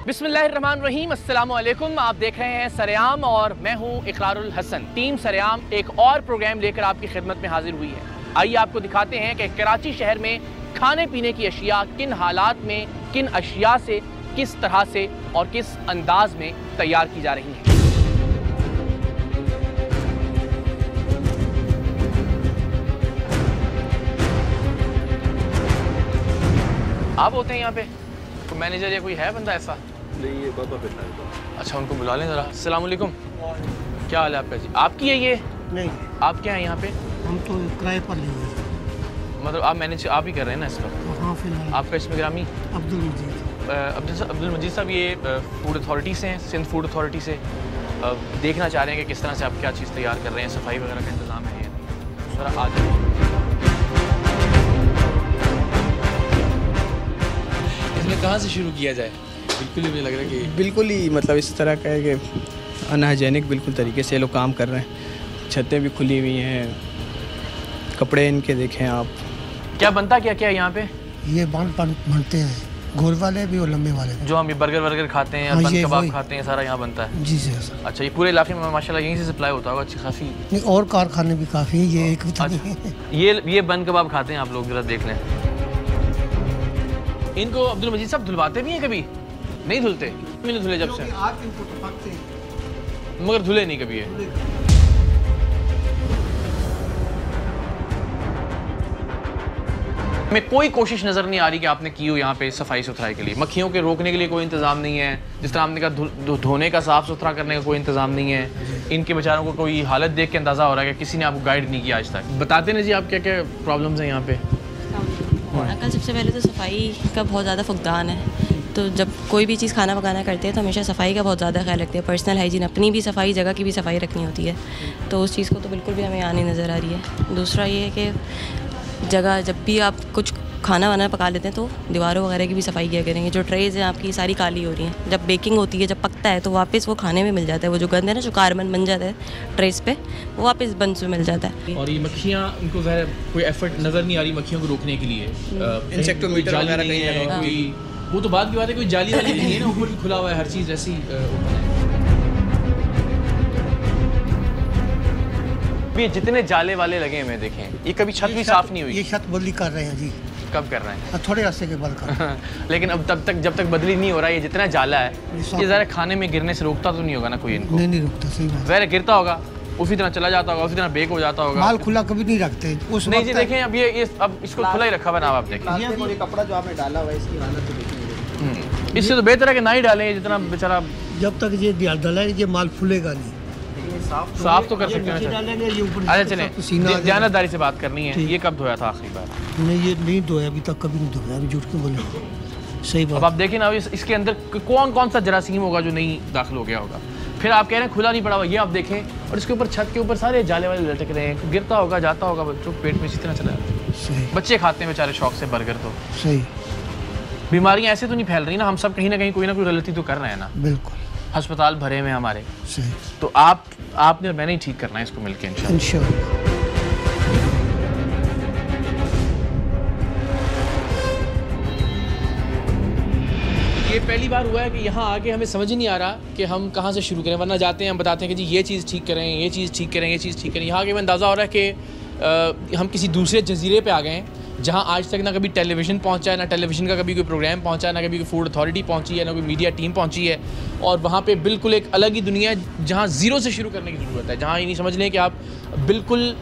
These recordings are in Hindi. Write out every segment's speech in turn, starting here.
बिस्मिल्लाहिर्रहमानिर्रहीम, अस्सलाम वालेकुम। आप देख रहे हैं सरेआम और मैं हूं इकरारुल हसन। टीम सरेआम एक और प्रोग्राम लेकर आपकी खिदमत में हाजिर हुई है। आइए आपको दिखाते हैं कि कराची शहर में खाने पीने की अशिया किन हालात में, किन अशिया से, किस तरह से और किस अंदाज में तैयार की जा रही हैं। आप होते हैं यहाँ पे तो मैनेजर या कोई है बंदा ऐसा? नहीं, ये बाबा बैठा है। अच्छा, उनको बुला लें ज़रा। अस्सलाम वालेकुम। क्या हाल है आपका जी? आपकी है ये? नहीं, आप क्या हैं यहाँ पे? हम तो किराए पर लिए हैं। मतलब आप मैनेज आप ही कर रहे हैं ना इस वक्त? हाँ, फिलहाल आपका इसमें ग्रामी अब्दुल मजीद। अब्दुल मजीद साहब ये फूड अथॉरिटी से हैं, सिंध फूड अथॉरिटी से। देखना चाह रहे हैं कि किस तरह से आप क्या चीज़ तैयार कर रहे हैं, सफाई वगैरह का इंतज़ाम है या नहीं। ज़रा आ जाइए। इसमें कहाँ से शुरू किया जाए? बिल्कुल ही मुझे लग रहा है कि बिल्कुल ही मतलब इस तरह का है कि अनहाइजेनिक बिल्कुल तरीके से लोग काम कर रहे हैं। छतें भी खुली हुई हैं, कपड़े इनके देखें आप। क्या बनता क्या क्या है यहाँ पे? ये बांध बनते हैं, गोल वाले भी और लंबे वाले भी। जो हम ये बर्गर खाते हैं, हाँ, बन कबाब वही। खाते हैं, सारा यहाँ बनता है? जी सर। अच्छा, ये पूरे इलाके में माशाल्लाह यहीं से सप्लाई होता होगा अच्छी खासी? नहीं, और कारखाने भी काफ़ी हैं, ये एक भी तो नहीं है। ये बन कबाब खाते हैं आप लोग, जरा देख लें। इनको अब्दुल मजीद साहब धुलवाते भी हैं कभी? नहीं धुलते? मैंने धुले जब से, मगर धुले नहीं कभी है। हमें कोई कोशिश नज़र नहीं आ रही कि आपने की हो यहाँ पे सफाई सुथराई के लिए। मक्खियों के रोकने के लिए कोई इंतज़ाम नहीं है, जिस तरह आपने कहा धोने का, साफ़ सुथरा करने का कोई इंतज़ाम नहीं है। इनके बेचारों को कोई हालत देख के अंदाज़ा हो रहा है कि किसी ने आपको गाइड नहीं किया आज तक। बताते ना जी आप क्या क्या प्रॉब्लम्स हैं यहाँ पे? अंकल, सबसे पहले तो सफाई का बहुत ज़्यादा फुकदान है। तो जब कोई भी चीज़ खाना पकाना करते हैं तो हमेशा सफाई का बहुत ज़्यादा ख्याल रखते हैं। पर्सनल हाइजीन, अपनी भी सफाई, जगह की भी सफाई रखनी होती है। तो उस चीज़ को तो बिल्कुल भी हमें आनी नज़र आ रही है। दूसरा ये है कि जगह जब भी आप कुछ खाना वाना पका लेते हैं तो दीवारों वगैरह की भी सफाई किया करेंगे। जो ट्रेज़ हैं आपकी सारी काली हो रही हैं। जब बेकिंग होती है, जब पकता है तो वापस वो खाने में मिल जाता है। वो जो गंद है ना, जो कार्बन बन जाता है ट्रेस पे, वो वापस बंद से मिल जाता है। और ये मक्खियाँ, उनको कोई एफर्ट नज़र नहीं आ रही मक्खियों को रोकने के लिए। इंसेक्टोमीटर वगैरह नहीं कहीं है लगा। कोई, वो तो बात की बात है, कोई जाली वाली नहीं है ना, ऊपर खुला हुआ है, हर चीज़ ऐसी ओपन है। ये जितने जाले वाले लगे हुए देखें, ये कभी छत भी साफ नहीं हुई? ये छत बदली कर रहे हैं जी। कब कर रहे हैं? थोड़े अरसे के बाद कर रहे हैं। लेकिन अब जब तक बदली नहीं हो रहा है, ये जितना जाला है ये ज़रा खाने में गिरने से रोकता तो नहीं होगा ना कोई इनको? नहीं रुकता, सही बात। ज़रा गिरता होगा, उसी तरह चला जाता होगा, उसी तरह बेक हो जाता होगा। माल खुला कभी नहीं रखते उस नहीं जी, वक्त। देखें अब ये अब इसको खुला ही रखा हुआ ना, आप देखें। ये कपड़ा जो आपने डाला हुआ है, इसकी हालत तो देखिए। इससे तो बेहतर है कि ना ही डालें, जितना बेचारा जब तक ये डाला है, ये माल फूलेगा नहीं। साफ तो कर सकते हैं। डालेंगे ये ऊपर। अच्छा चलें, जानदारी से बात करनी है। ये कब धोया था आखिरी बार? नहीं, ये नहीं धोया अभी तक, कभी नहीं धोया। अभी झूठ क्यों बोले? सही अब बात। आप देखें ना, इसके अंदर कौन सा जरासीम होगा जो नहीं दाखिल हो गया होगा। फिर आप कह रहे हैं खुला नहीं पड़ा हुआ, ये आप देखें, और इसके ऊपर छत के ऊपर सारे जाले वाले लटक रहे हैं। गिरता होगा, जाता होगा, बच्चों के पेट में इसी तरह चला जाता है। सही। बच्चे खाते हैं बेचारे शौक से बर्गर। तो सही। बीमारियां ऐसे तो नहीं फैल रही ना? हम सब कहीं ना कहीं कोई ना कोई गलती तो कर रहे हैं ना? बिल्कुल। अस्पताल भरे हुए हमारे। सही। तो आपने और मैंने ही ठीक करना है इसको मिलकर इंशाल्लाह। इंशाल्लाह। ये पहली बार हुआ है कि यहाँ आके हमें समझ ही नहीं आ रहा कि हम कहाँ से शुरू करें। वरना जाते हैं, हम बताते हैं कि जी ये चीज़ ठीक करें, ये चीज़ ठीक करें, ये चीज़ ठीक करें। यहाँ आके हमें अंदाज़ा हो रहा है कि हम किसी दूसरे जजीरे पे आ गए हैं, जहाँ आज तक ना कभी टेलीविज़न पहुँचा है, ना टेलीविज़न का कभी कोई प्रोग्राम पहुँचा है, ना कभी कोई फूड अथॉरिटी पहुँची है, ना कोई मीडिया टीम पहुँची है। और वहाँ पे बिल्कुल एक अलग ही दुनिया है, जहाँ ज़ीरो से शुरू करने की ज़रूरत है। जहाँ ये नहीं समझ लें कि आप बिल्कुल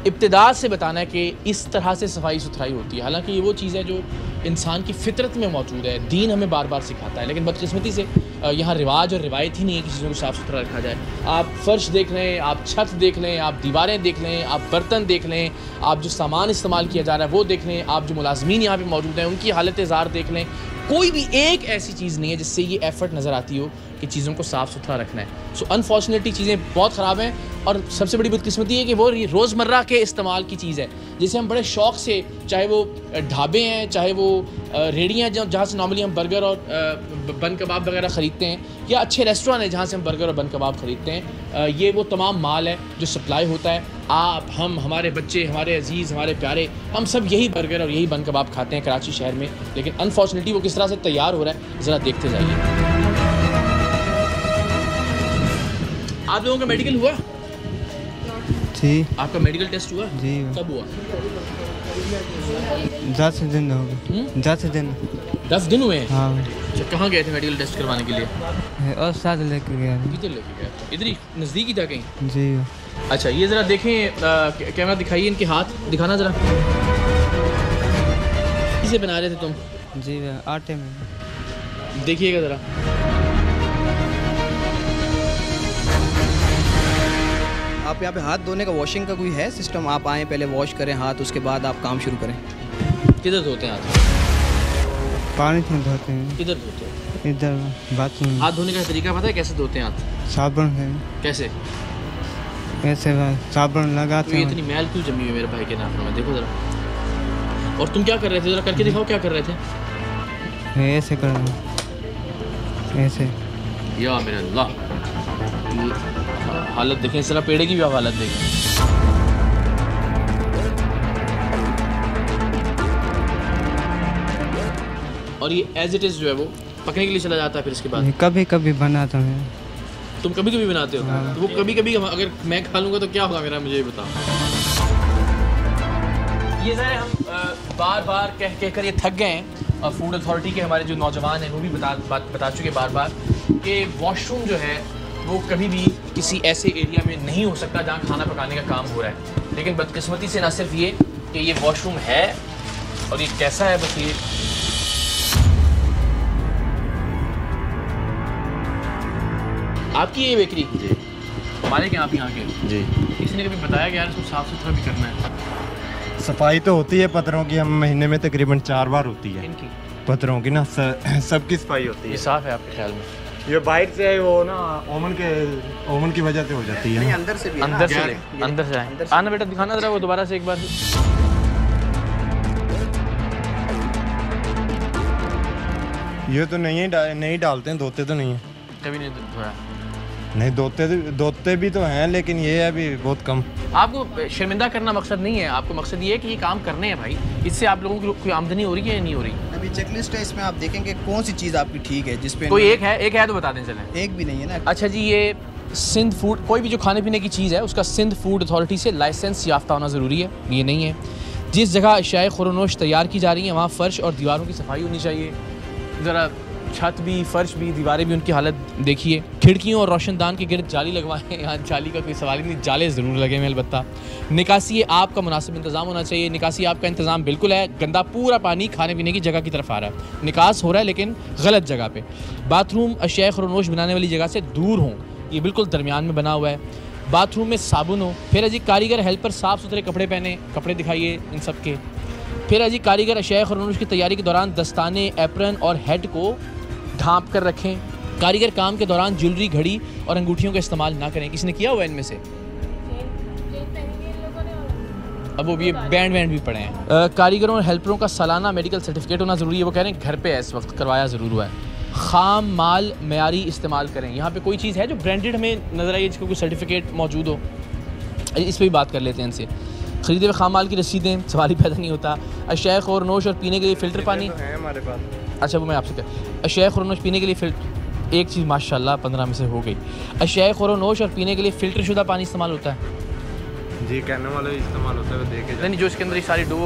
इब्तिदा से बताना है कि इस तरह से सफाई सुथराई होती है। हालांकि ये वो चीज़ है जो इंसान की फितरत में मौजूद है, दीन हमें बार बार सिखाता है। लेकिन बदकिस्मती से यहाँ रिवाज और रिवायत ही नहीं है कि चीज़ों को साफ़ सुथरा रखा जाए। आप फ़र्श देख लें, आप छत देख लें, आप दीवारें देख लें, आप बर्तन देख लें, आप जो सामान इस्तेमाल किया जा रहा है वो देख लें, आप जो मुलाजमीन यहाँ पे मौजूद हैं उनकी हालत ज़ार देख लें। कोई भी एक ऐसी चीज़ नहीं है जिससे ये एफ़र्ट नज़र आती हो कि चीज़ों को साफ़ सुथरा रखना है। सो अनफॉर्चुनेटली चीज़ें बहुत ख़राब हैं। और सबसे बड़ी बदकिस्मती है कि वो रोज़मर्रा के इस्तेमाल की चीज़ है, जिसे हम बड़े शौक़ से, चाहे वो ढाबे हैं, चाहे वो रेहड़ियाँ हैं जहाँ से नॉर्मली हम बर्गर और बन कबाब वगैरह ख़रीदते हैं, या अच्छे रेस्टोरेंट हैं जहाँ से हम बर्गर और बन कबाब ख़रीदते हैं, ये वो तमाम माल है जो सप्लाई होता है। आप, हम, हमारे बच्चे, हमारे अजीज़, हमारे प्यारे, हम सब यही बर्गर और यही बन कबाब खाते हैं कराची शहर में। लेकिन अनफॉर्चुनेटली वो किस तरह से तैयार हो रहा है ज़रा देखते जाइए। आप लोगों का मेडिकल हुआ? जी आपका मेडिकल टेस्ट हुआ? जी कब हुआ? 10 दिन हो गए। 10 दिन 10 दिन हुए हैं? हाँ। अच्छा, कहाँ गए थे मेडिकल टेस्ट करवाने के लिए? और साथ लेके गया। किधर लेके गए? इधर ही नज़दीक ही था कहीं? जी। अच्छा, ये ज़रा देखें, कैमरा दिखाइए, इनके हाथ दिखाना ज़रा। किसे बना रहे थे तुम? जी आटे में। देखिएगा ज़रा। आप यहाँ पे हाथ धोने का वॉशिंग का कोई है सिस्टम? आप आएँ पहले वॉश करें हाथ, उसके बाद आप काम शुरू करें। किधर धोते हैं हाथ? पानी से धोते हैं। किधर धोते हैं? इधर बाथरूम। हाथ धोने का तरीका पता है कैसे धोते हैं हाथ? साबुन से। कैसे? ऐसे साबुन लगाते तो ये हैं। इतनी मैल क्यों जमी हुई मेरे भाई के नाखून में? देखो ज़रा। और तुम क्या कर रहे थे? ज़रा करके दिखाओ, क्या कर रहे थे? ऐसे कर रहे हैं। ऐसे। या मेरे अल्लाह, ये हालत देखें, जरा पेड़े की भी आप हालत देखें। और ये एज इट इज़ जो है वो पकने के लिए चला जाता है फिर इसके बाद? कभी कभी बनाता हूँ। तुम कभी कभी बनाते हो? हाँ। तो वो कभी कभी अगर मैं खा लूँगा तो क्या होगा मेरा, मुझे ये बताओ। ये ज़रा हम बार बार कह कर ये थक गए हैं, और फूड अथॉरिटी के हमारे जो नौजवान हैं वो भी बता चुके बार बार कि वॉशरूम जो है वो कभी भी किसी ऐसे एरिया में नहीं हो सकता जहाँ खाना पकाने का काम हो रहा है। लेकिन बदकिस्मती से ना सिर्फ ये कि ये वॉशरूम है, और ये कैसा है बस ये आपकी ये बेकरी जी, मालिक हैं आप यहाँ के जी। किसी ने कभी बताया कि यार इसको साफ़ सुथरा भी करना है? सफाई तो होती है पत्थरों की, हम महीने में तकरीबन 4 बार होती है इनकी पत्थरों की ना, सबकी सफाई होती ये है। साफ़ है आपके ख्याल में? ये बाहर से वो ना ओवन की वजह से हो जाती है ना। अंदर से भी। अंदर से आए आना बेटा, दिखाना जरा वो दोबारा से एक बार। ये तो नहीं डालते हैं, धोते तो नहीं है। कभी नहीं धोया? नहीं धोते भी तो हैं, लेकिन ये है अभी बहुत कम। आपको शर्मिंदा करना मकसद नहीं है, आपको मकसद ये है कि ये काम करने हैं भाई, इससे आप लोगों की कोई आमदनी हो रही है या नहीं हो रही? अभी चेकलिस्ट है, इसमें आप देखेंगे कौन सी चीज़ आपकी ठीक है, जिस पे कोई एक है तो बता दें चलें। एक भी नहीं है ना। अच्छा जी, ये सिंध फूड, कोई भी जो खाने पीने की चीज़ है उसका सिंध फूड अथॉरिटी से लाइसेंस याफ्ता होना ज़रूरी है। ये नहीं है। जिस जगह अशियाए खुरोनोश तैयार की जा रही हैं वहाँ फ़र्श और दीवारों की सफाई होनी चाहिए। ज़रा छत भी, फर्श भी, दीवारें भी, उनकी हालत देखिए। खिड़कियों और रोशनदान के गिर्द जाली लगवाएं। यहाँ जाली का कोई सवाल ही नहीं, जाले ज़रूर लगे हैं अलबत्ता। निकासी आप का मुनासिब इंतज़ाम होना चाहिए। निकासी आप का इंतज़ाम बिल्कुल है, गंदा पूरा पानी खाने पीने की जगह की तरफ आ रहा है, निकास हो रहा है लेकिन गलत जगह पे। बाथरूम अशियाए खुरोनोश बनाने वाली जगह से दूर हों, ये बिल्कुल दरमियान में बना हुआ है। बाथरूम में साबुन हो। फिर अजी कारीगर हेल्पर साफ़ सुथरे कपड़े पहने, कपड़े दिखाइए इन सब के। फिर अजी कारीगर अशियाए खुरोनोश की तैयारी के दौरान दस्ताने, एप्रन और हेड को ढांप कर रखें। कारीगर काम के दौरान ज्वेलरी, घड़ी और अंगूठियों का इस्तेमाल ना करें। किसी ने किया हुआ इनमें से? अब वो भी बैंड भी पड़े हैं। कारीगरों और हेल्परों का सालाना मेडिकल सर्टिफिकेट होना ज़रूरी है। वो कह रहे हैं घर पे है इस वक्त, करवाया ज़रूर हुआ है। ख़ाम माल मयारी इस्तेमाल करें। यहाँ पे कोई चीज़ है जो ब्रांडेड हमें नज़र आई जिसका कोई सर्टिफिकेट मौजूद हो? इस पर भी बात कर लेते हैं इनसे। ख़रीदे हुए ख़ाम माल की रसीदें, सवाल ही पैदा नहीं होता। अशियाए खुरोनोश और पीने के लिए फ़िल्टर पानी है हमारे पास। अच्छा, वो मैं आपसे कह, अशियाए खुरोनोश पीने के लिए एक चीज़ माशाल्लाह 15 में से हो गई। अशियाए खुरोनोश और पीने के लिए फ़िल्टर शुदा पानी इस्तेमाल होता है जी, कहने वाले इस्तेमाल होता है, देखे नहीं, जो इसके अंदर ये सारी डो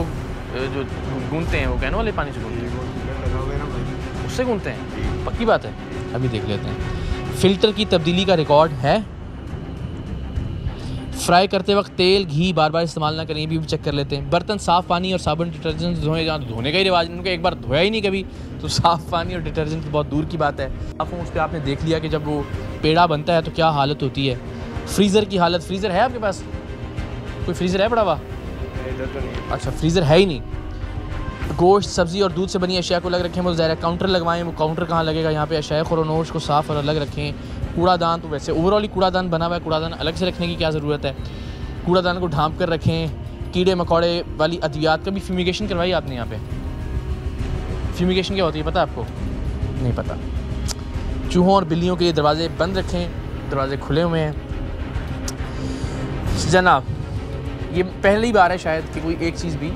जो गूंथते हैं वो कहने वाले पानी से गूंथते हैं, उससे गूंथते हैं, पक्की बात है। अभी देख लेते हैं। फ़िल्टर की तब्दीली का रिकॉर्ड है। फ्राई करते वक्त तेल, घी बार बार इस्तेमाल ना करें, ये भी चेक कर लेते हैं। बर्तन साफ़ पानी और साबुन डिटर्जेंट धोए, जहाँ धोने का ही रिवाज उनका एक बार धोया ही नहीं कभी, तो साफ़ पानी और डिटर्जेंट तो बहुत दूर की बात है। आप उस पर आपने देख लिया कि जब वो पेड़ा बनता है तो क्या हालत होती है। फ्रीज़र की हालत, फ्रीज़र है आपके पास? कोई फ्रीज़र है बड़ा हुआ? अच्छा, फ्रीज़र है ही नहीं। गोश्त, सब्ज़ी और दूध से बनी अशिया को अलग रखें, वो ज़ाहिर है काउंटर लगवाएं। वो काउंटर कहाँ लगेगा? यहाँ पे अशियाए खुरोनोश को साफ़ और अलग रखें। कूड़ादान तो वैसे ओवरऑल ही कूड़ादान बना हुआ है, कूड़ादान अलग से रखने की क्या ज़रूरत है? कूड़ादान को ढांप कर रखें। कीड़े मकोड़े वाली अद्वियात का भी फ्यूमिगेशन करवाई आपने यहाँ पे? फ्यूमिगेशन क्या होती है पता है आपको? नहीं पता। चूहों और बिल्लियों के लिए दरवाजे बंद रखें, दरवाजे खुले हुए हैं। जनाब, ये पहली बार है शायद कि कोई एक चीज़ भी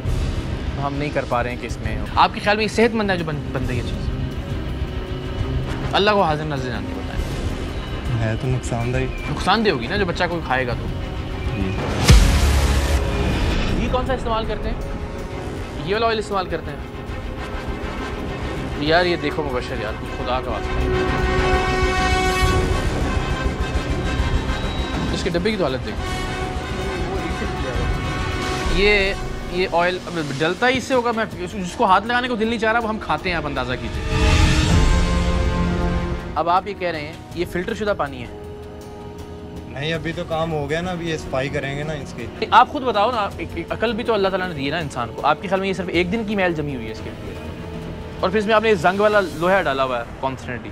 हम नहीं कर पा रहे हैं कि इसमें आपके ख्याल में ये सेहतमंद है जो बन रही है चीज़? अल्लाह को हाजिर नाज़िर जान के बताएं। है तो नुकसानदायी। नुकसानदेह होगी ना जो बच्चा कोई खाएगा तो। ये कौन सा इस्तेमाल करते हैं? ये वाला ऑयल इस्तेमाल करते हैं यार। ये देखो मुबशर यार, खुदा का वास्ता, इसके डब्बे की तो हालत देखो। ये ऑयल जलता ही इससे होगा। मैं जिसको हाथ लगाने को दिल नहीं चाह रहा वो हम खाते हैं, आप अंदाज़ा कीजिए। अब आप ये कह रहे हैं ये फिल्टर शुदा पानी है? नहीं, अभी तो काम हो गया ना, अभी ये सफाई करेंगे ना इसकी। आप खुद बताओ ना, एक अकल भी तो अल्लाह ताला ने दी है ना इंसान को। आपके ख्याल में ये सिर्फ एक दिन की मैल जमी हुई है इसके, और फिर इसमें आपने जंग वाला लोहा डाला हुआ है कॉन्सनेंटली।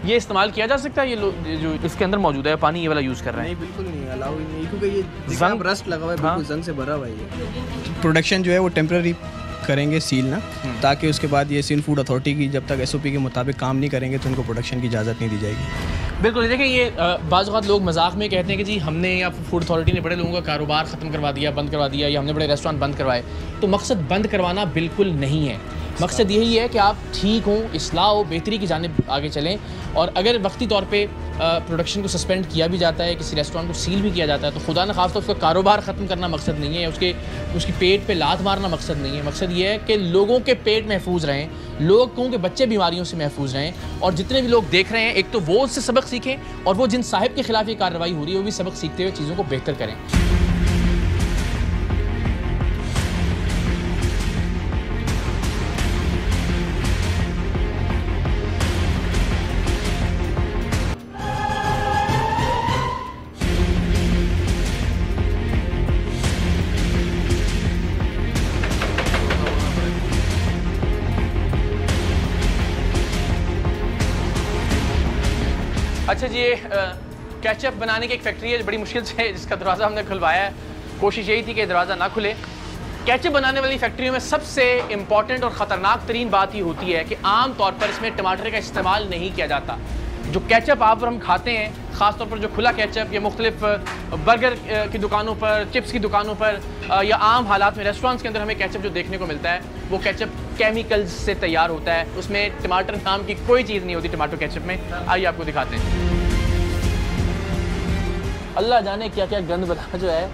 ये इस्तेमाल किया जा सकता है? ये जो इसके अंदर मौजूद है पानी, ये वाला यूज़ कर रहे हैं? नहीं, बिल्कुल नहीं, अलाउ ही नहीं, क्योंकि ये जंग रस्ट लगा हुआ है, हाँ? बिल्कुल जंग से भरा हुआ है ये। प्रोडक्शन जो है वो टेम्पररी करेंगे सील ना, ताकि उसके बाद ये सील फूड अथॉरिटी की जब तक SOP के मुताबिक काम नहीं करेंगे तो उनको प्रोडक्शन की इजाज़त नहीं दी जाएगी। बिल्कुल। देखिए ये बाज़ औक़ात लोग मजाक में कहते हैं कि जी हमने या फूड अथॉरिटी ने बड़े लोगों का कारोबार ख़त्म करवा दिया, बंद करवा दिया, या हमने बड़े रेस्टोरेंट बंद करवाए। तो मकसद बंद करवाना बिल्कुल नहीं है। मकसद यही है कि आप ठीक हों, इस्लाह हो, बेहतरी की जानिब आगे चलें। और अगर वक्ती तौर पे प्रोडक्शन को सस्पेंड किया भी जाता है, किसी रेस्टोरेंट को सील भी किया जाता है, तो खुदा न खास्ता उसका कारोबार ख़त्म करना मकसद नहीं है, उसकी पेट पे लात मारना मकसद नहीं है। मकसद ये है कि लोगों के पेट महफूज रहें, लोगों के बच्चे बीमारियों से महफूज रहें, और जितने भी लोग देख रहे हैं एक तो वो उससे सबक सीखें, और वो जिन साहिब के खिलाफ ये कार्रवाई हो रही है वो भी सबक सीखते हुए चीज़ों को बेहतर करें। अच्छा जी, केचप बनाने की एक फैक्ट्री है बड़ी मुश्किल से, जिसका दरवाज़ा हमने खुलवाया है। कोशिश यही थी कि दरवाज़ा ना खुले। केचप बनाने वाली फैक्ट्रियों में सबसे इम्पॉर्टेंट और ख़तरनाक तरीन बात ये होती है कि आम तौर पर इसमें टमाटर का इस्तेमाल नहीं किया जाता। जो केचप आप और हम खाते हैं, ख़ास तौर पर जो खुला केचप या मुख्तलिफ बर्गर की दुकानों पर, चिप्स की दुकानों पर, या आम हालात में रेस्टोरेंट्स के अंदर हमें केचप जो देखने को मिलता है वो केचप केमिकल्स से तैयार होता है। उसमें टमाटर नाम की कोई चीज़ नहीं होती टमाटो केचप में। आइए आपको दिखाते हैं। अल्लाह जाने क्या क्या गंद बता जो है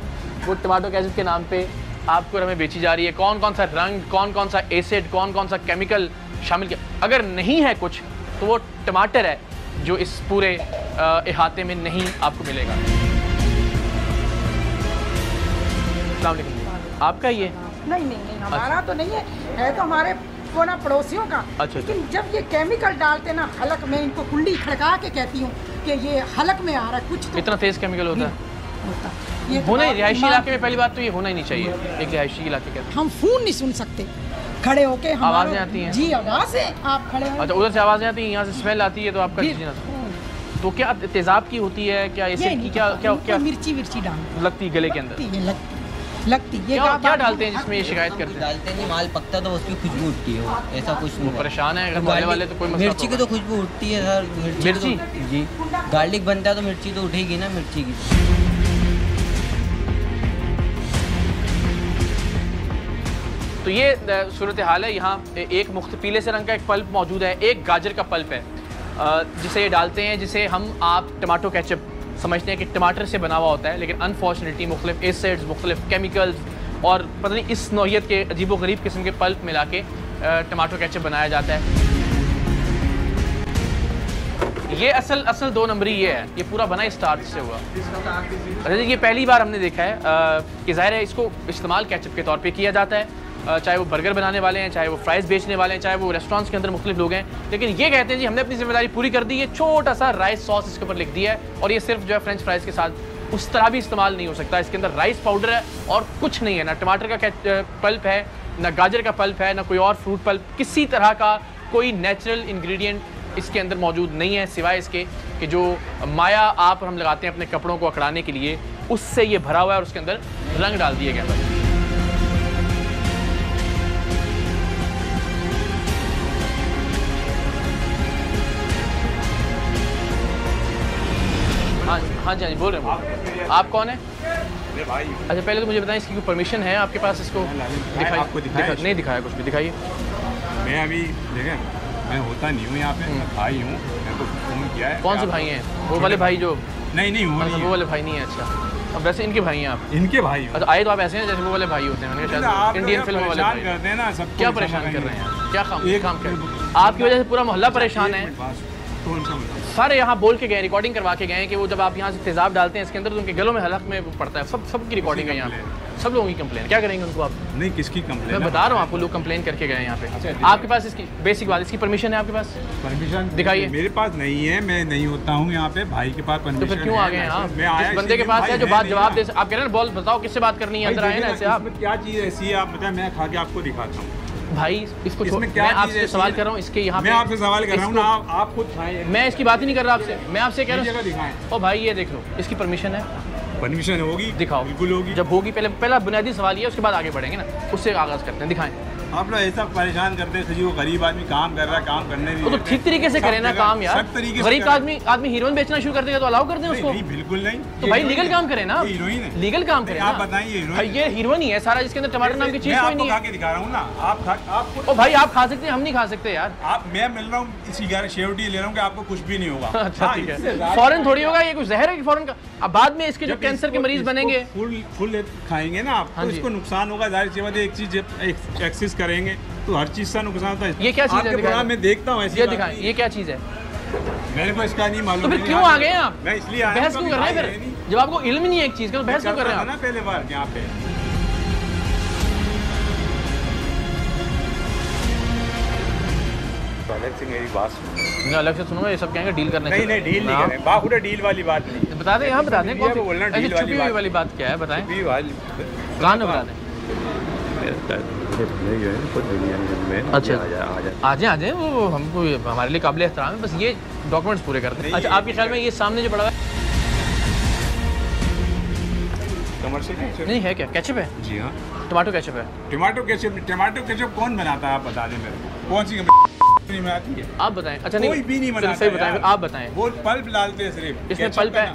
वो टमाटो केचप के नाम पे आपको हमें बेची जा रही है। कौन कौन सा रंग, कौन कौन सा एसिड, कौन कौन सा केमिकल शामिल किया। अगर नहीं है कुछ तो वो टमाटर है जो इस पूरे इहाते में नहीं आपको मिलेगा। अस्सलाम वालेकुम। आपका ये? नहीं, हमारा तो नहीं है तो हमारे कोना पड़ोसियों का। अच्छा। लेकिन जब ये केमिकल डालते ना हलक में, इनको कुंडी खड़का के कहती हूँ कि ये हलक में आ रहा है कुछ तो। इतना तेज केमिकल होता है? ये होना ही रिहायशी इलाके में, पहली बात तो ये होना ही नहीं चाहिए एक रिहायशी इलाके के। हम फोन नहीं सुन सकते खड़े होके। आवाज़ें आती हैं? जी आवाज़ है, आप खड़े हो। अच्छा, उधर से आवाज़ें आती हैं, यहाँ से स्मेल आती है, तो आपका ना तो क्या तेजाब की होती है? क्या एसिड की? क्या मिर्ची डाल लगती है गले के अंदर? लगती है। क्या डालते हैं जिसमें ये शिकायत करते हैं? डालते नहीं, माल पकता तो उसकी खुशबू उठती है, ऐसा कुछ नहीं। परेशान है अगर खाने वाले तो कोई मसला। मिर्ची की तो खुशबू उठती है सर। मिर्ची जी, गार्लिक बनता है तो मिर्ची तो उठेगी ना, मिर्ची की। तो ये सूरत हाल है। यहाँ एक पीले से रंग का एक पल्प मौजूद है, एक गाजर का पल्प है जिसे ये डालते हैं, जिसे आप टमाटो केचप समझते हैं कि टमाटर से बना हुआ होता है, लेकिन अनफॉर्चुनेटली मुख्तलिफ एसिड्स, मुख्तलिफ केमिकल्स और पता नहीं इस नौइयत के अजीबो गरीब किस्म के पल्प मिला के टमाटो केचप बनाया जाता है। ये असल 2 नंबरी ये है, ये पूरा बना स्टार्च से हुआ। अच्छा, ये पहली बार हमने देखा है कि ज़ाहिर है इसको इस्तेमाल केचप के तौर पे किया जाता है, चाहे वो बर्गर बनाने वाले हैं, चाहे वो फ्राइज़ बेचने वाले हैं, चाहे वो रेस्टोरेंट्स के अंदर मुख्तलिफ लोग हैं। लेकिन ये कहते हैं जी हमने अपनी जिम्मेदारी पूरी कर दी, ये छोटा सा राइस सॉस इसके ऊपर लिख दिया है, और ये सिर्फ जो है फ्रेंच फ्राइज़ के साथ उस तरह भी इस्तेमाल नहीं हो सकता। इसके अंदर राइस पाउडर है और कुछ नहीं है, ना टमाटर का पल्प है, ना गाजर का पल्प है, ना कोई और फ्रूट पल्प। किसी तरह का कोई नेचुरल इंग्रेडिएंट इसके अंदर मौजूद नहीं है, सिवाय इसके कि जो माया आप और हम लगाते हैं अपने कपड़ों को अकड़ाने के लिए, उससे ये भरा हुआ है और उसके अंदर रंग डाल दिए गए। हाँ जी बोल रहे हैं। आप कौन है? भाई। अच्छा, पहले तो मुझे बताएं इसकी कोई परमिशन है आपके पास? इसको दिखाइए। नहीं दिखाया कुछ भी, दिखाइए। मैं अभी देखें मैं होता नहीं हूँ यहाँ पे, मैं भाई हूँ, मैं तो फ़ोन किया है। कौन से भाई हैं? वो वाले भाई जो नहीं वो वाले भाई नहीं है। अच्छा, अब वैसे इनके भाई हैं आप? इनके भाई हो। अच्छा, आए तो आप ऐसे हैं जैसे वो वाले भाई होते हैं। मैंने शायद इंडियन फिल्म वाले भाई करते हैं ना सब। क्या परेशान कर रहे हैं? क्या काम कर रहे हैं? आपकी वजह से पूरा मोहल्ला परेशान है। सारे यहाँ बोल के गए, रिकॉर्डिंग करवा के गए कि वो जब आप यहाँ से तेजाब डालते हैं इसके अंदर तो उनके गलों में हलक में वो पड़ता है। सबकी रिकॉर्डिंग है यहाँ पे, सब लोगों की कंप्लेन। क्या करेंगे उनको आप? नहीं, किसकी कंप्लेन? मैं बता रहा हूँ आपको, लोग कंप्लेन करके गए यहाँ पे। आपके पास इसकी बेसिक बात, इसकी परमिशन है आपके पास? परमिशन दिखाइए। मेरे पास नहीं है, मैं नहीं होता हूँ यहाँ पे, भाई के पास परमिशन। तो फिर क्यों आ गए आप? जिस बंदे के पास है जो बात जवाब दे, आप कह रहे हैं बॉल बताओ किससे बात करनी है, अंदर आए ना ऐसे आप। क्या चीज़ ऐसी है आप बताएं, मैं खा के आपको दिखाता हूँ। भाई इसको मैं आपसे सवाल कर रहा हूँ, इसके यहाँ मैं आपसे सवाल कर रहा हूँ ना, आप खुद खाएं। मैं इसकी बात ही नहीं कर रहा आपसे, मैं आपसे कह रहा हूँ। ओ भाई ये देख लो, इसकी परमिशन है? परमिशन होगी, दिखाओ। बिल्कुल होगी। जब होगी पहला बुनियादी सवाल ये, उसके बाद आगे बढ़ेंगे ना, उससे आगाज़ करते हैं। दिखाएं। आप लोग ऐसा परेशान करते हैं सजी, वो गरीब आदमी काम कर रहा है, काम करने नहीं। तो ठीक तरीके से करें ना काम यार। गरीब आदमी हीरोइन बेचना शुरू कर देगा तो अलाउ कर दें उसको? नहीं, बिल्कुल नहीं। तो भाई लीगल काम करें ना, हीरोइन है, लीगल काम करें। आप बताइए। ये हीरोइन ही है सारा, जिसके अंदर टमाटर नाम की चीज कोई नहीं है। मैं आपको दिखा रहा हूँ ना, आप ओ भाई आप खा सकते हैं, हम नहीं खा सकते यार। मैं मिल रहा हूँ इसी श्योरिटी ले रहा हूँ कि आपको कुछ भी नहीं होगा। अच्छा ठीक है, फौरन थोड़ी होगा, ये कुछ जहर है कि फौरन का। अब बाद में इसके जो कैंसर के मरीज बनेंगे, फुल खाएंगे ना आप, तो इसको नुकसान होगा। जाहिर सी बात है, एक चीज एक्सेस करेंगे तो हर चीज से नुकसान होता है। ये क्या चीज है? मैं देखता हूँ ऐसे। दिखाएं, ये क्या चीज है? मेरे को इसका नहीं मालूम। तो फिर क्यों आ गए आप? मैं इसलिए बहस क्यों कर रहे हैं फिर? जब आपको इल्म नहीं है एक चीज का, तो बहस क्यों कर रहे हैं आप? पहले बार यहाँ पे अलग से मेरी बात सुनो। अलग से सुनो, ये सब कहेंगे डील करने। नहीं डील नहीं करें, बाखुदा डील वाली बात नहीं। बता दें, यहाँ बता दें कौन सी बोलना डील वाली बात क्या है, बताएं। कहाँ में बता दें। अच्छा आ जाए वो हमको हमारे लिए काबिल एहतराम है, बस ये डॉक्यूमेंट्स पूरे करते हैं। अच्छा आपके ख्याल में ये सामने जो पड़ा है कमर्शियल नहीं है क्या? केचप है? जी हाँ, टमाटो केचप है। टमाटो केचप कौन बनाता है आप बता दें मेरे को, कौन सी कंपनी में आती है? आप बताएं। अच्छा कोई भी नहीं बनाता। सही बताएं, आप बताएं। वो पल्प डालते हैं सिर्फ। इसमें पल्प है?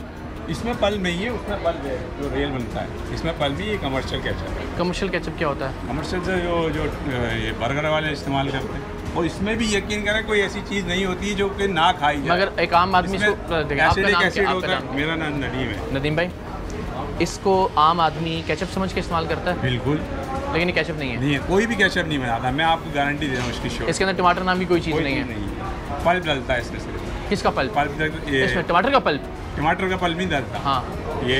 इसमें पल्प नहीं है, उसमें पल्प है जो रियल बनता है। इसमें पल्प नहीं, ये कमर्शियल केचप है। कमर्शियल केचप क्या होता है? कमर्शियल से जो ये बर्गर वाले इस्तेमाल करते हैं, और इसमें भी यकीन करें कोई ऐसी चीज़ नहीं होती है जो कि ना खाई जाए। मगर एक आम आदमी मेरा नाम नदीम है। नदीम भाई, इसको आम आदमी केचप समझ के इस्तेमाल करता है? बिल्कुल, लेकिन ये केचप नहीं है। नहीं है, कोई भी केचप नहीं बनाता, मैं आपको गारंटी दे रहा हूँ इसकी श्योर। इसके अंदर टमाटर नाम की कोई चीज़ नहीं है। पल्प डलता है इसमें सिर्फ। किसका पल्प? इसमें टमाटर का पल्प? टमाटर का पल्प नहीं डलता। हाँ, ये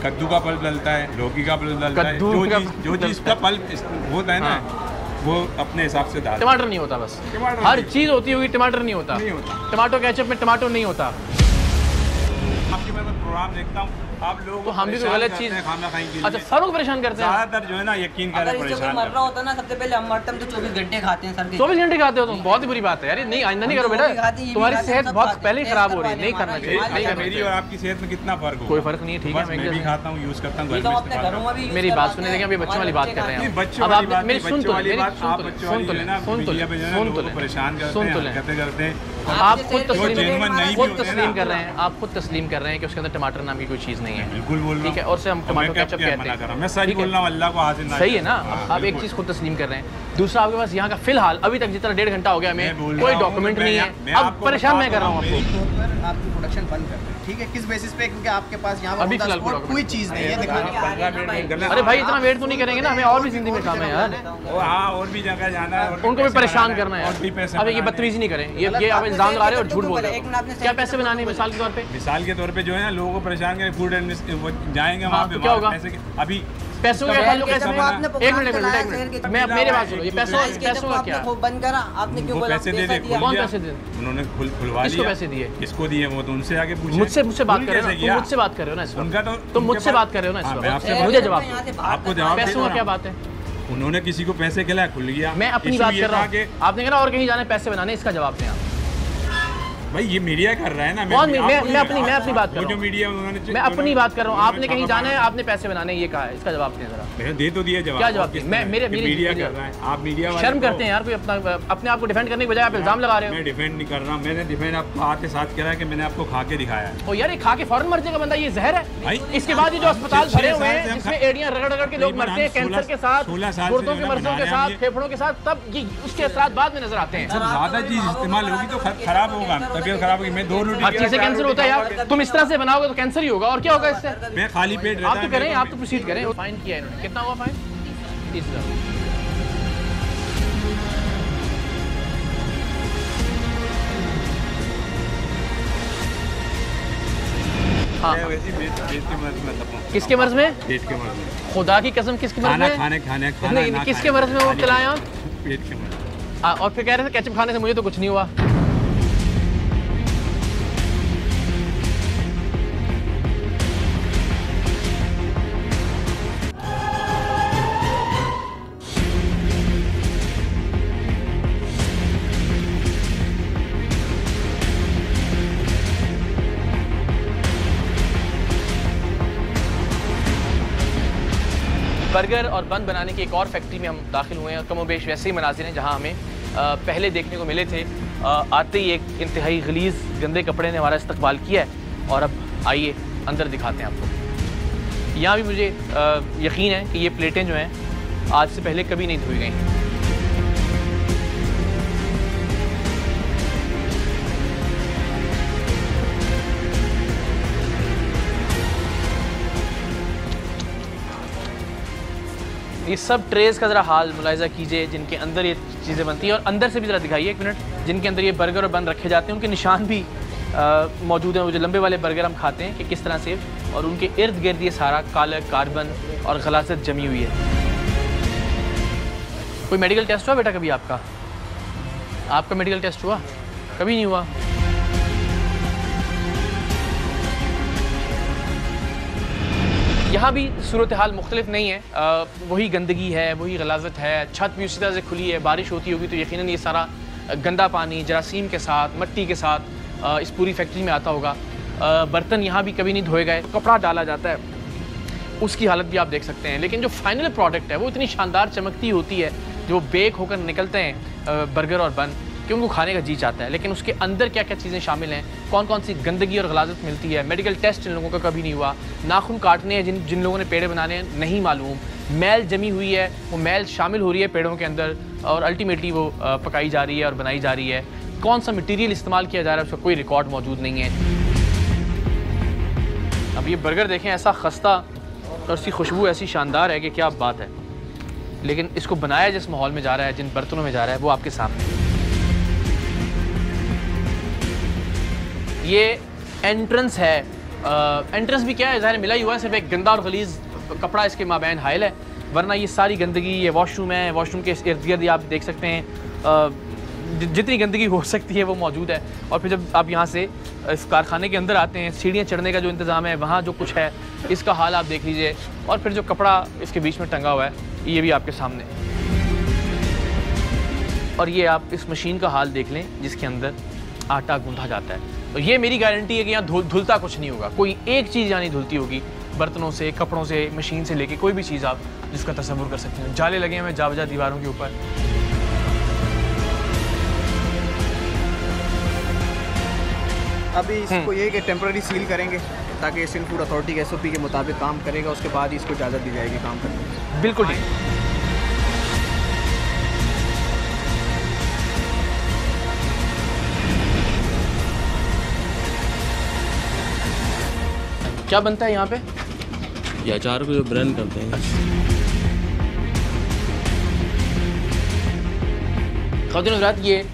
कद्दू का पल्प डलता है, लौकी का पल्प डलता है। जो चीज़ का पल्प होता है ना, वो अपने हिसाब से डालता है। टमाटर नहीं होता, बस हर चीज़ होती होगी, टमाटर नहीं होता। टमाटो केचप में टमाटो नहीं होता। आपके मैं प्रोग्राम देखता हूँ, आप लोग तो हम भी तो गलत चीज़ खाना खाएंगे। अच्छा, सब लोग परेशान करते हैं ज़्यादातर जो है ना, यकीन करें परेशान मर रहा होता ना, सबसे पहले हम मरते, हम तो 24 घंटे खाते हैं सर। 24 घंटे खाते हो तुम? बहुत ही बुरी बात है यार, नहीं आइंदा नहीं करो बेटा, तुम्हारी सेहत बहुत पहले ही खराब हो रही है, नहीं करना चाहिए। मेरी और आपकी सेहत में कितना फर्क हो? कोई फर्क नहीं है, ठीक है। मैं भी खाता हूँ, यूज़ करता हूँ। मेरी बात सुने, देखिए अभी बच्चों वाली बात कर रहे हैं। अब आप मेरी सुन तो ले, करते हैं। आप खुद तस्लीम कर रहे हैं, आप खुद तस्लीम कर रहे हैं कि उसके अंदर टमाटर नाम की कोई चीज़ नहीं है। बिल्कुल बोल रहा हूं। ठीक है, और से हम टमाटो केचप कहते हैं। मैं सच बोल रहा हूं, अल्लाह को हाजिर ना। सही है ना? आप एक चीज़ खुद तस्लीम कर रहे हैं। दूसरा, आपके पास यहाँ का फिलहाल अभी तक जितना 1.5 घंटा हो गया हमें कोई डॉक्यूमेंट नहीं है। अब परेशान मैं कर रहा हूँ आपको। आपकी प्रोडक्शन बंद कर दें, ठीक है? किस बेसिस पे? क्योंकि आपके पास यहाँ अभी फिलहाल कोई चीज़ नहीं है दिखाने। अरे भाई इतना वेट तो नहीं करेंगे ना, हमें और भी जिंदगी में काम है यार। हाँ, और भी जगह जाना है, उनको भी परेशान करना है। अब ये बदतमीजी नहीं करें, ये आप इल्जाम ला रहे हो और झूठ बोल रहे हो। क्या पैसे बनाने मिसाल के तौर पे? मिसाल के तौर पे जो है ना, लोगों को परेशान करें, फूड जाएंगे वहाँ पे, क्या होगा? अभी पैसों का क्या? एक मिनट, मैं मेरे बात सुनो, ये पैसों का क्या? बंद करा आपने, क्यों बोला? पैसे दे दे। कौन पैसे दे? उन्होंने खुलवा लिया। पैसे दिए? इसको दिए, वो तो उनसे आगे पूछे। मुझसे बात कर रहे हो ना, मुझसे बात कर रहे हो ना इस वक्त, तो मुझसे बात कर रहे हो ना इस वक्त, मुझे जवाब, आपको जवाब। पैसों का क्या बात है? उन्होंने किसी को पैसे खिलाए, खुल गया। मैं अपनी बात कर रहा हूँ, आपने कहा और कहीं जाने पैसे बनाने, इसका जवाब दें आप। भाई ये मीडिया कर रहा है ना। मैं अपनी बात कर रहा हूँ। जो मीडिया उन्होंने मैं अपनी बात कर रहा हूँ। आपने कहीं जाना है, आपने पैसे बनाने, ये कहा है, इसका जवाब दें जरा। मैंने दे तो दिया जवाब। क्या जवाब दिया? मेरे मीडिया कर रहा है, आप मीडिया शर्म करते हैं यार, कोई अपने आप को डिफेंड करने के बजाय आप इल्जाम लगा रहे हो। मैं डिफेंड नहीं कर रहा, मैंने डिफेंड आपको आते साथ करा कि मैंने आपको खा के दिखाया है। ओ यार, ये खा के फौरन मर जाएगा बंदा, ये जहर है। इसके बाद ये जो अस्पताल भरे हुए हैं जिसमें एड़ियां रगड़ के लोग मरते हैं, कैंसर के साथ, गुर्दों के मर्जों के साथ, फेफड़ों के साथ, तब ये उसके असरात बाद में नजर आते हैं। ज्यादा चीज इस्तेमाल होगी तो खराब होगा, तबीयत खराब होगी। मैं 2 रोटी हर चीज से कैंसर होता है यार। तुम इस तरह से बनाओगे तो कैंसर ही होगा, और क्या होगा इससे? मैं खाली पेट आप तो करें, आप तो प्रोसीड करें। फाइन किया है इन्होंने, कितना हुआ फाइन? 30,000। हाँ। किसके मर्ज में? पेट के मर्ज में। खुदा की कसम, किसके मर्ज में? खाने किसके मर्ज में मुब्तला हैं आप? पेट के मर्ज। और फिर कह रहे थे केचप खाने से मुझे तो कुछ नहीं हुआ। बर्गर और बन बनाने की एक और फैक्ट्री में हम दाखिल हुए हैं और कमोबेश वैसे ही मनाजिर हैं जहां हमें पहले देखने को मिले थे। आते ही एक इंतहाई गलीज़ गंदे कपड़े ने हमारा इस्तकबाल किया है और अब आइए अंदर दिखाते हैं आपको। यहाँ भी मुझे यकीन है कि ये प्लेटें जो हैं आज से पहले कभी नहीं धोई गई। ये सब ट्रेस का ज़रा हाल मुलाहिज़ा कीजिए जिनके अंदर ये चीज़ें बनती हैं, और अंदर से भी ज़रा दिखाइए 1 मिनट, जिनके अंदर ये बर्गर और बन रखे जाते हैं उनके निशान भी मौजूद हैं। वो जो लंबे वाले बर्गर हम खाते हैं कि किस तरह से, और उनके इर्द गिर्द ये सारा काला कार्बन और गलाजत जमी हुई है। कोई मेडिकल टेस्ट हुआ बेटा कभी आपका? आपका मेडिकल टेस्ट हुआ? कभी नहीं हुआ। यहाँ भी सूरत हाल मुख्तलिफ नहीं है, वही गंदगी है, वही गलाजत है, छत भी उसी तरह से खुली है। बारिश होती होगी तो यकीनन ये सारा गंदा पानी जरासीम के साथ, मट्टी के साथ इस पूरी फैक्ट्री में आता होगा। बर्तन यहाँ भी कभी नहीं धोए गए, कपड़ा डाला जाता है, उसकी हालत भी आप देख सकते हैं। लेकिन जो फाइनल प्रोडक्ट है वो इतनी शानदार चमकती होती है, जो बेक होकर निकलते हैं बर्गर और बन, कि उनको खाने का जी चाहता है। लेकिन उसके अंदर क्या क्या चीज़ें शामिल हैं, कौन कौन सी गंदगी और गलाजत मिलती है, मेडिकल टेस्ट इन लोगों का कभी नहीं हुआ। नाखून काटने हैं जिन लोगों ने पेड़े बनाने हैं, नहीं मालूम। मैल जमी हुई है, वो मैल शामिल हो रही है पेड़ों के अंदर और अल्टीमेटली वो पकाई जा रही है और बनाई जा रही है। कौन सा मटीरियल इस्तेमाल किया जा रहा है उसका कोई रिकॉर्ड मौजूद नहीं है। अब ये बर्गर देखें, ऐसा खस्ता और उसकी खुशबू ऐसी शानदार है कि क्या बात है। लेकिन इसको बनाया जिस माहौल में जा रहा है, जिन बर्तनों में जा रहा है, वो आपके सामने। ये एंट्रेंस है। एंट्रेंस भी क्या है, ज़ाहिर मिला ही हुआ है, सिर्फ एक गंदा और गलीज़ कपड़ा इसके माबैन हाइल है, वरना ये सारी गंदगी, ये वॉशरूम है, वॉशरूम के इर्द गिर्द आप देख सकते हैं जितनी गंदगी हो सकती है वो मौजूद है। और फिर जब आप यहाँ से इस कारखाने के अंदर आते हैं, सीढ़ियाँ चढ़ने का जो इंतज़ाम है, वहाँ जो कुछ है इसका हाल आप देख लीजिए। और फिर जो कपड़ा इसके बीच में टंगा हुआ है ये भी आपके सामने। और ये आप इस मशीन का हाल देख लें जिसके अंदर आटा गूंधा जाता है। तो ये मेरी गारंटी है कि यहाँ धुलता कुछ नहीं होगा, कोई एक चीज़ यहाँ नहीं धुलती होगी। बर्तनों से, कपड़ों से, मशीन से लेके कोई भी चीज़ आप जिसका तसव्वुर कर सकते हैं। जाले लगे हुए जा दीवारों के ऊपर। अभी इसको ये कि टेम्पररी सील करेंगे ताकि एशियन फूड अथॉरिटी के SOP के मुताबिक काम करेगा, उसके बाद ही इसको इजाज़त दी जाएगी काम करने की। बिल्कुल ठीक। क्या बनता है यहाँ पे? ये अचार को जो ब्रेन करते हैं। ख़वातीन हज़रात, ये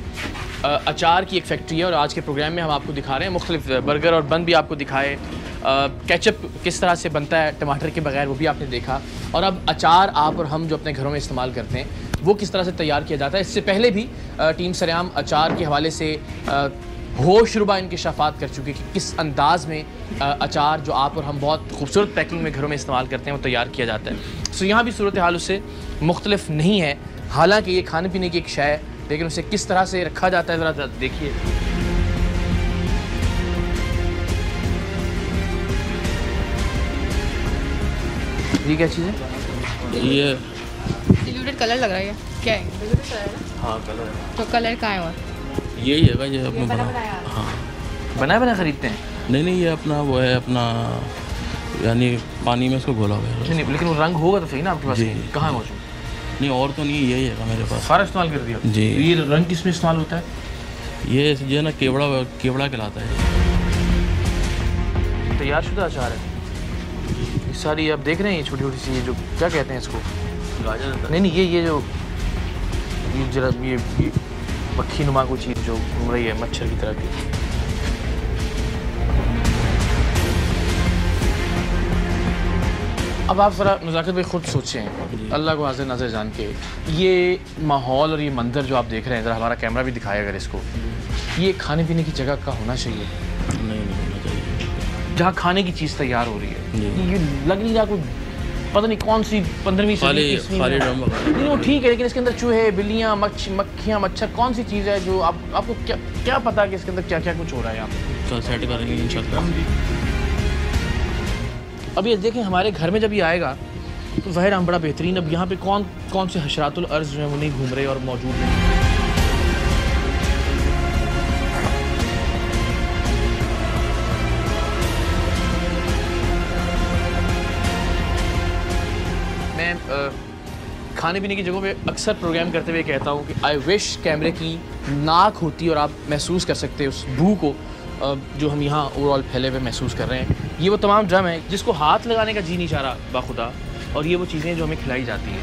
अचार की एक फैक्ट्री है और आज के प्रोग्राम में हम आपको दिखा रहे हैं मुख्तलिफ बर्गर और बन भी आपको दिखाए। केचप किस तरह से बनता है टमाटर के बगैर, वो भी आपने देखा। और अब अचार आप और हम जो अपने घरों में इस्तेमाल करते हैं वो किस तरह से तैयार किया जाता है। इससे पहले भी टीम सरेआम अचार के हवाले से होशरुबा इंकिशाफात कर चुके कि किस अंदाज़ में अचार जो आप और हम बहुत खूबसूरत पैकिंग में घरों में इस्तेमाल करते हैं वो तैयार किया जाता है। सो यहाँ भी सूरत हाल उससे मुख्तलिफ नहीं है। हालांकि ये खाने पीने की एक शय है, लेकिन उसे किस तरह से रखा जाता है ज़रा देखिए। ये क्या चीज़ है? ये डिल्यूटेड कलर लग रहा है, क्या है? डिल्यूटेड कलर है ना? हाँ कलर है। तो कलर कहाँ है? और यही है ये अपना बना। हाँ बना खरीदते हैं? नहीं ये अपना वो है अपना, यानी पानी में इसको घोला हुआ है। नहीं लेकिन वो रंग होगा तो सही ना आपके पास? कहाँ है मौजूद? नहीं और तो नहीं, यही है मेरे पास। सारा इस्तेमाल कर दिया जी। ये रंग किस में इस्तेमाल होता है? ये जो है ना केवड़ा कहलाता है। तैयार शुदा अचार है ये सारी, आप देख रहे हैं ये छोटी छोटी सी, ये जो क्या कहते हैं इसको? गाजर। नहीं ये जो ये जरा ये मक्खी नुमा कोई चीज़ जो घूम रही है मच्छर की तरह की। अब आप ज़रा नज़ाकत भाई खुद सोचें, अल्लाह को हाज़िर नाज़िर जान के, ये माहौल और ये मंजर जो आप देख रहे हैं, ज़रा हमारा कैमरा भी दिखाए अगर इसको, ये खाने पीने की जगह का होना चाहिए? नहीं होना चाहिए। जहाँ खाने की चीज़ तैयार हो रही है, ये लग नहीं रहा कोई पता नहीं कौन सी 15वीं सदी नहीं वो ठीक है, लेकिन इसके अंदर चूहे, बिल्लियाँ, मक्खियाँ, मच्छर, कौन सी चीज़ है जो आपको क्या पता है कि इसके अंदर क्या क्या कुछ हो रहा है? आप सेट करेंगे इंशाल्लाह। अब ये देखें हमारे घर में जब ये आएगा तो ज़ाहिर हम बड़ा बेहतरीन, अब यहाँ पे कौन से हशरातुल अर्ज़ जो हैं वो नहीं घूम रहे और मौजूद हैं। मैं खाने पीने की जगहों पे अक्सर प्रोग्राम करते हुए कहता हूँ कि आई विश कैमरे की नाक होती और आप महसूस कर सकते उस बू को जो हम यहाँ ओवरऑल फैले हुए महसूस कर रहे हैं। ये वो तमाम ड्रम है जिसको हाथ लगाने का जी नहीं चाह रहा बाखुदा, और ये वो चीज़ें जो हमें खिलाई जाती हैं।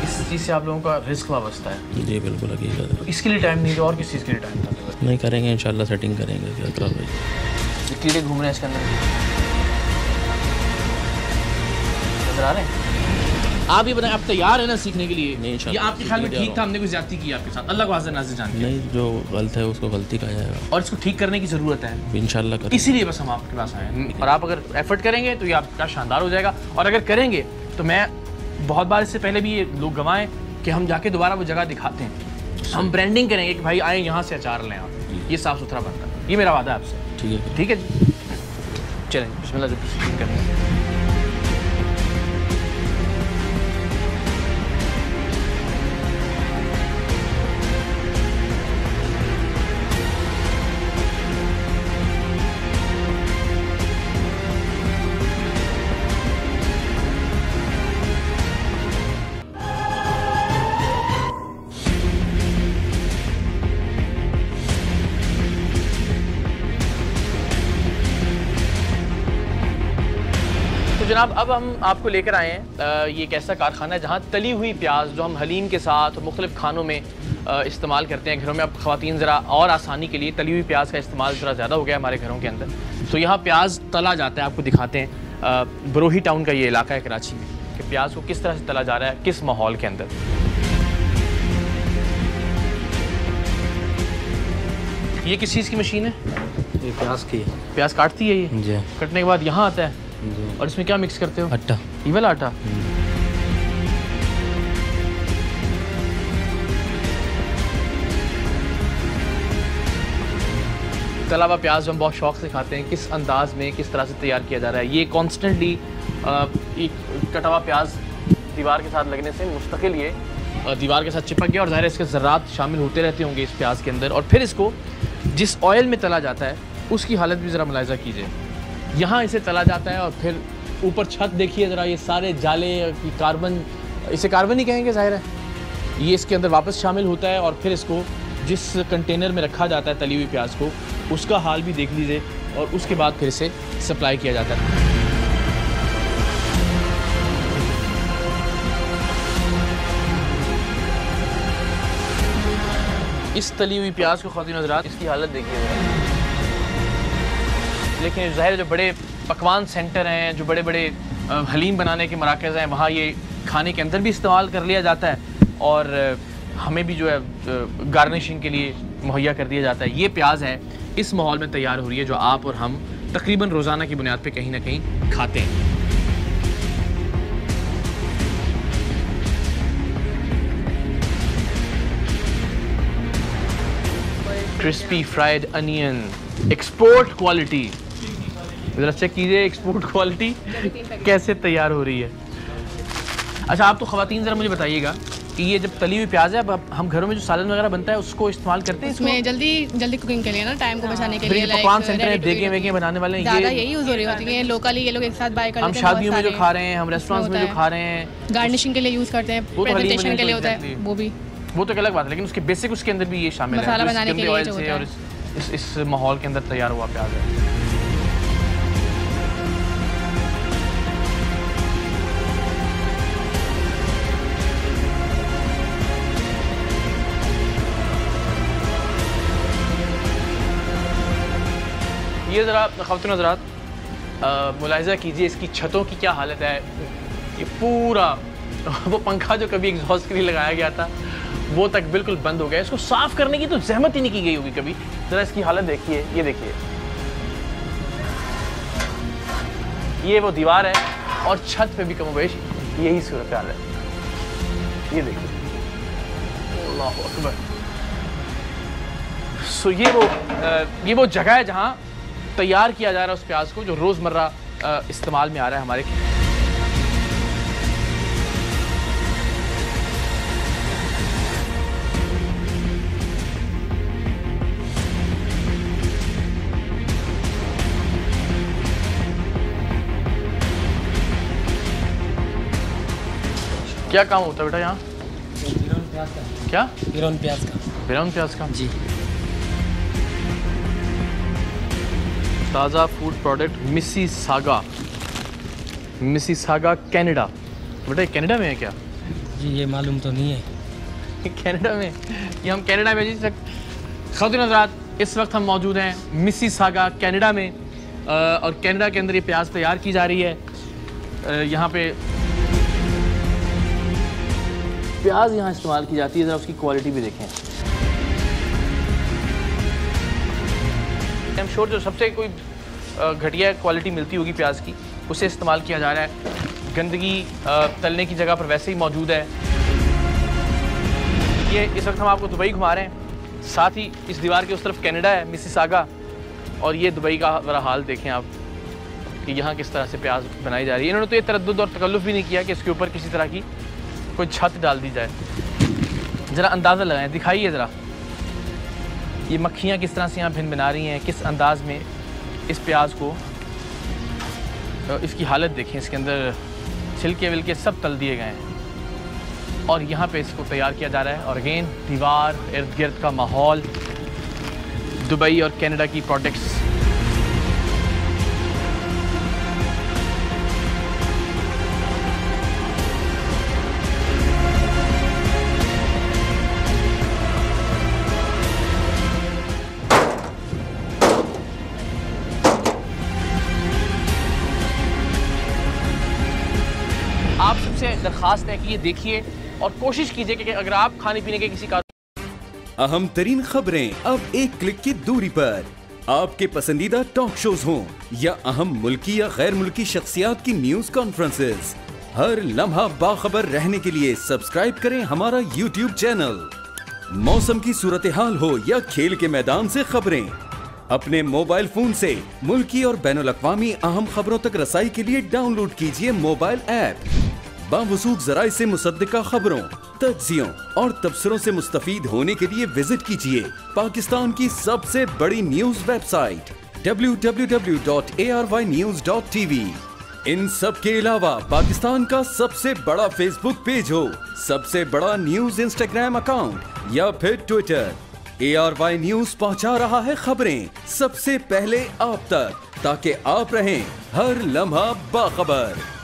इस चीज़ से आप लोगों का रिस्क वाबस्ता है? जी बिल्कुल हकीकत है। इसके लिए टाइम नहीं तो और किस चीज़ के लिए टाइम था? नहीं करेंगे इंशाल्लाह, सेटिंग करेंगे। कीड़े घूम रहे हैं इसके अंदर, नजर आ रहे हैं? आप ये बताएं, आप तैयार हैं ना सीखने के लिए? नहीं ये आपके ख्याल में ठीक था? हमने कोई ज्यादती की आपके साथ? अल्लाह को हाज़िर नाज़िर जानते हैं। नहीं, जो गलत है उसको गलती कहा जाएगा और इसको ठीक करने की ज़रूरत है इंशाल्लाह करेंगे। इसीलिए बस हम आपके पास आए हैं। और आप अगर एफर्ट करेंगे तो ये आपका शानदार हो जाएगा, और अगर करेंगे तो मैं बहुत बार इससे पहले भी ये लोग गवाएं कि हम जाके दोबारा वो जगह दिखाते हैं, हम ब्रांडिंग करेंगे कि भाई आए यहाँ से अचार लें आप, ये साफ़ सुथरा बनता है। ये मेरा वादा है आपसे। ठीक है जी, चलें बिस्मिल्लाह से प्रोसीड करेंगे। जनाब अब हम आपको लेकर आए हैं ये एक ऐसा कारखाना है जहाँ तली हुई प्याज जो हम हलीम के साथ और मुख्तलिफ खानों में इस्तेमाल करते हैं घरों में। अब ख़वातीन ज़रा और आसानी के लिए तली हुई प्याज का इस्तेमाल ज़रा ज़्यादा हो गया हमारे घरों के अंदर, तो यहाँ प्याज तला जाता है। आपको दिखाते हैं बरोही टाउन का ये इलाका है कराची में कि प्याज को किस तरह से तला जा रहा है, किस माहौल के अंदर। ये किस चीज़ की मशीन है? ये प्याज की है। प्याज काटती है ये? जी। कटने के बाद यहाँ आता है और इसमें क्या मिक्स करते हो? आटा। ये वाला आटा? तला हुआ प्याज हम बहुत शौक से खाते हैं, किस अंदाज में किस तरह से तैयार किया जा रहा है? ये कॉन्स्टेंटली कटा हुआ प्याज दीवार के साथ लगने से मुस्तकिल ये दीवार के साथ चिपक गया और ज़ाहिर इसके ज़रात शामिल होते रहते होंगे इस प्याज के अंदर, और फिर इसको जिस ऑयल में तला जाता है उसकी हालत भी ज़रा मुलाहिज़ा कीजिए। यहाँ इसे तला जाता है और फिर ऊपर छत देखिए ज़रा, ये सारे जाले कार्बन, इसे कार्बन ही कहेंगे ज़ाहिर है, ये इसके अंदर वापस शामिल होता है और फिर इसको जिस कंटेनर में रखा जाता है तली हुई प्याज को, उसका हाल भी देख लीजिए, और उसके बाद फिर इसे सप्लाई किया जाता है। इस तली हुई प्याज को ख़वातीन हज़रात इसकी हालत देखिए। लेकिन ज़ाहिर जो बड़े पकवान सेंटर हैं, जो बड़े बड़े हलीम बनाने के मराकज़ हैं, वहाँ ये खाने के अंदर भी इस्तेमाल कर लिया जाता है और हमें भी जो है गार्निशिंग के लिए मुहैया कर दिया जाता है। ये प्याज है इस माहौल में तैयार हो रही है जो आप और हम तकरीबन रोज़ाना की बुनियाद पे कहीं ना कहीं खाते हैं। Crispy fried onion, export quality. ज़रा चेक कीजिए एक्सपोर्ट क्वालिटी कैसे तैयार हो रही है। अच्छा आप तो ख़वातीन ज़रा मुझे बताइएगा कि ये जब तली हुई प्याज है, अब हम घरों में जो सालन वगैरह बनता है उसको इस्तेमाल करते हैं इसमें जल्दी कुकिंग के लिए ना, टाइम को बचाने के लिए। पकवान सेंटर है, देगे वेगे बनाने वाले हैं, ज़्यादा यही यूज़ हो रही होती है लोकली, ये लोग एक साथ बाय करते हैं। हम शादियों में जो खा रहे हैं, हम रेस्टोरेंट्स में जो खा रहे हैं, गार्निशिंग के लिए यूज़ करते हैं, प्रेजेंटेशन के लिए होता है, वो तो एक अलग बात है, लेकिन उसके बेसिक उसके अंदर भी ये शामिल है, मसाला बनाने के लिए और इस माहौल के अंदर तैयार हुआ प्याज है। ये ज़रा ख़वातीन हज़रात मुलाहिज़ा कीजिए इसकी छतों की क्या हालत है। ये पूरा वो पंखा जो कभी एग्जॉस्ट के लिए लगाया गया था वो तक बिल्कुल बंद हो गया। इसको साफ़ करने की तो जहमत ही नहीं की गई होगी कभी। ज़रा इसकी हालत देखिए, ये देखिए, ये वो दीवार है और छत पे भी कमोबेश यही सूरत हाल है। ये देखिए, अल्लाहु अकबर। सो ये वो जगह है जहाँ तैयार किया जा रहा है उस प्याज को जो रोज़मर्रा इस्तेमाल में आ रहा है हमारे। क्या काम होता है बेटा यहाँ? क्या? ब्राउन प्याज का। ब्राउन प्याज का जी। ताज़ा फूड प्रोडक्ट मिसिसागा कनाडा। बेटा कनाडा में है क्या? जी ये मालूम तो नहीं है। कनाडा में? ये हम कनाडा में जी ख़वातीन हज़रात इस वक्त हम मौजूद हैं मिसिसागा कनाडा में, और कनाडा के अंदर ये प्याज तैयार की जा रही है। यहाँ पे प्याज यहाँ इस्तेमाल की जाती है। ज़रा उसकी क्वालिटी भी देखें। आई एम श्योर जो सबसे कोई घटिया क्वालिटी मिलती होगी प्याज की उसे इस्तेमाल किया जा रहा है। गंदगी तलने की जगह पर वैसे ही मौजूद है। ये इस वक्त हम आपको दुबई घुमा रहे हैं, साथ ही इस दीवार के उस तरफ कनाडा है मिसिसागा, और ये दुबई का ज़रा हाल देखें आप कि यहाँ किस तरह से प्याज बनाई जा रही है। इन्होंने तो ये तरद्दुद और तकल्लुफ़ भी नहीं किया कि इसके ऊपर किसी तरह की कोई छत डाल दी जाए। ज़रा अंदाज़ा लगाएं, दिखाइए ज़रा ये मक्खियाँ किस तरह से यहाँ भिन बना रही हैं, किस अंदाज में इस प्याज को, इसकी हालत देखें। इसके अंदर छिलके विलके सब तल दिए गए हैं और यहाँ पे इसको तैयार किया जा रहा है। और अगेन दीवार, इर्द गिर्द का माहौल, दुबई और कनाडा की प्रोडक्ट्स। आप सबसे दरख्वास्त है कि ये देखिए और कोशिश कीजिए कि अगर आप खाने पीने के किसी का अहम तरीन खबरें अब एक क्लिक की दूरी पर, आपके पसंदीदा टॉक शोज हों या अहम मुल्की या गैर मुल्की शख्सियात की न्यूज कॉन्फ्रेंसेस, हर लम्हा बाखबर रहने के लिए सब्सक्राइब करें हमारा YouTube चैनल। मौसम की सूरत हाल हो या खेल के मैदान से खबरें, अपने मोबाइल फोन से मुल्की और बैनुल-अक़वामी अहम खबरों तक रसाई के लिए डाउनलोड कीजिए मोबाइल ऐप। बावसूख ज़राए से मुसद्दिका खबरों, तज्ज़ियों और तबसरों से मुस्तफ़ीद होने के लिए विजिट कीजिए पाकिस्तान की सबसे बड़ी न्यूज वेबसाइट www.arYnews.tv। इन सब के अलावा पाकिस्तान का सबसे बड़ा फेसबुक पेज हो, सबसे बड़ा न्यूज इंस्टाग्राम अकाउंट या फिर ट्विटर, ARY न्यूज पहुंचा रहा है खबरें सबसे पहले आप तक, ताकि आप रहें हर लम्हा बाखबर।